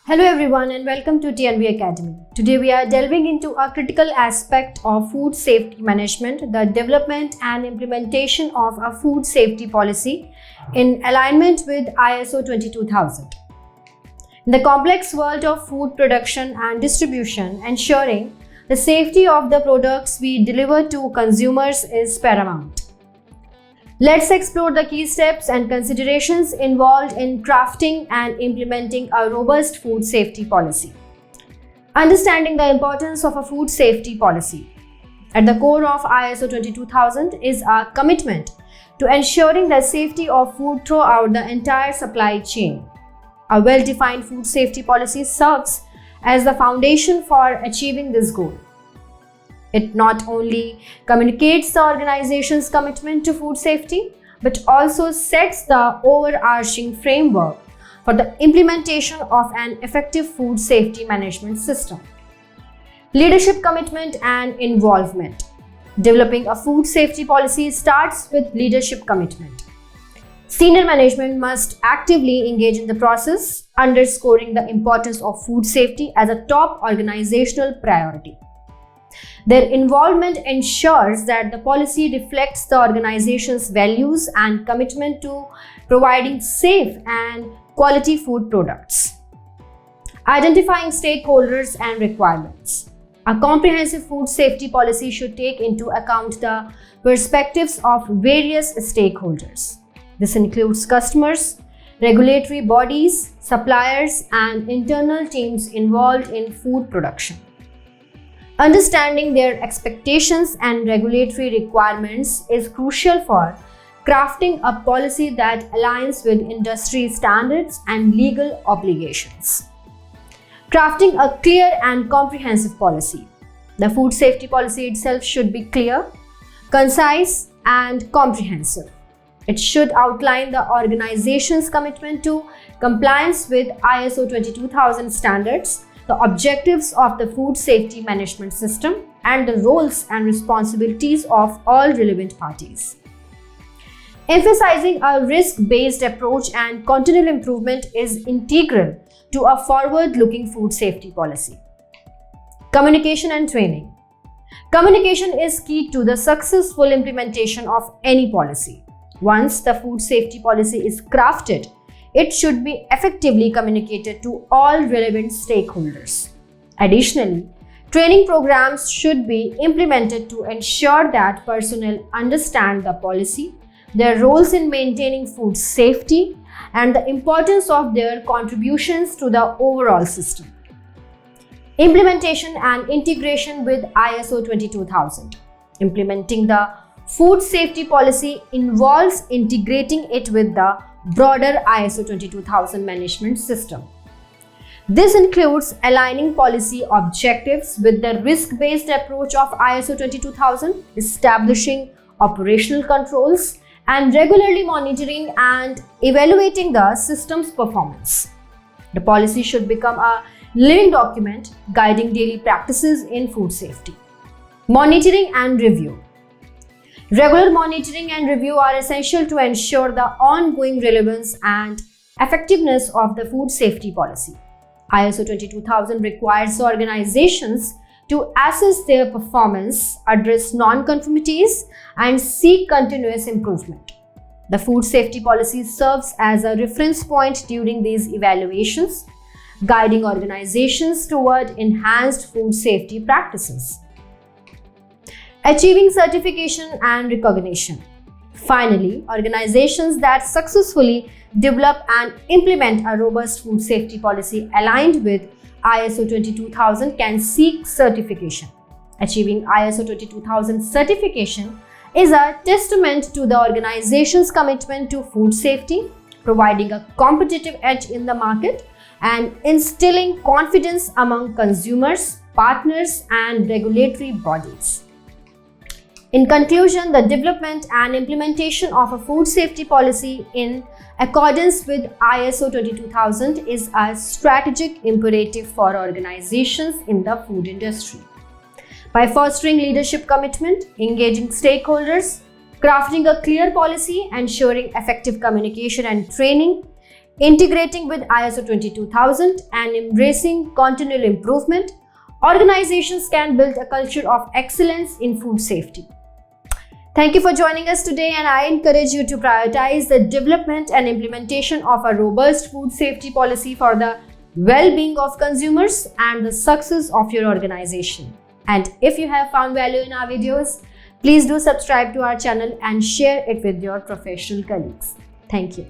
Hello everyone and welcome to TNV Academy. Today we are delving into a critical aspect of food safety management, the development and implementation of a food safety policy in alignment with ISO 22000. In the complex world of food production and distribution, ensuring the safety of the products we deliver to consumers is paramount. Let's explore the key steps and considerations involved in crafting and implementing a robust food safety policy. Understanding the importance of a food safety policy. At the core of ISO 22000 is a commitment to ensuring the safety of food throughout the entire supply chain. A well-defined food safety policy serves as the foundation for achieving this goal. It not only communicates the organization's commitment to food safety, but also sets the overarching framework for the implementation of an effective food safety management system. Leadership commitment and involvement. Developing a food safety policy starts with leadership commitment. Senior management must actively engage in the process, underscoring the importance of food safety as a top organizational priority. Their involvement ensures that the policy reflects the organization's values and commitment to providing safe and quality food products. Identifying stakeholders and requirements. A comprehensive food safety policy should take into account the perspectives of various stakeholders. This includes customers, regulatory bodies, suppliers, and internal teams involved in food production. Understanding their expectations and regulatory requirements is crucial for crafting a policy that aligns with industry standards and legal obligations. Crafting a clear and comprehensive policy. The food safety policy itself should be clear, concise, and comprehensive. It should outline the organization's commitment to compliance with ISO 22000 standards, the objectives of the food safety management system, and the roles and responsibilities of all relevant parties. Emphasizing a risk-based approach and continual improvement is integral to a forward-looking food safety policy. Communication and training. Communication is key to the successful implementation of any policy. Once the food safety policy is crafted, it should be effectively communicated to all relevant stakeholders. Additionally, training programs should be implemented to ensure that personnel understand the policy, their roles in maintaining food safety, and the importance of their contributions to the overall system. Implementation and integration with ISO 22000. Implementing the food safety policy involves integrating it with the broader ISO 22000 management system. This includes aligning policy objectives with the risk-based approach of ISO 22000, establishing operational controls, and regularly monitoring and evaluating the system's performance. The policy should become a living document guiding daily practices in food safety. Monitoring and review. Regular monitoring and review are essential to ensure the ongoing relevance and effectiveness of the food safety policy. ISO 22000 requires organizations to assess their performance, address non-conformities, and seek continuous improvement. The food safety policy serves as a reference point during these evaluations, guiding organizations toward enhanced food safety practices. Achieving certification and recognition. Finally, organizations that successfully develop and implement a robust food safety policy aligned with ISO 22000 can seek certification. Achieving ISO 22000 certification is a testament to the organization's commitment to food safety, providing a competitive edge in the market, and instilling confidence among consumers, partners, and regulatory bodies. In conclusion, the development and implementation of a food safety policy in accordance with ISO 22000 is a strategic imperative for organizations in the food industry. By fostering leadership commitment, engaging stakeholders, crafting a clear policy, ensuring effective communication and training, integrating with ISO 22000 and embracing continual improvement, organizations can build a culture of excellence in food safety. Thank you for joining us today, and I encourage you to prioritize the development and implementation of a robust food safety policy for the well-being of consumers and the success of your organization. And if you have found value in our videos, please do subscribe to our channel and share it with your professional colleagues. Thank you.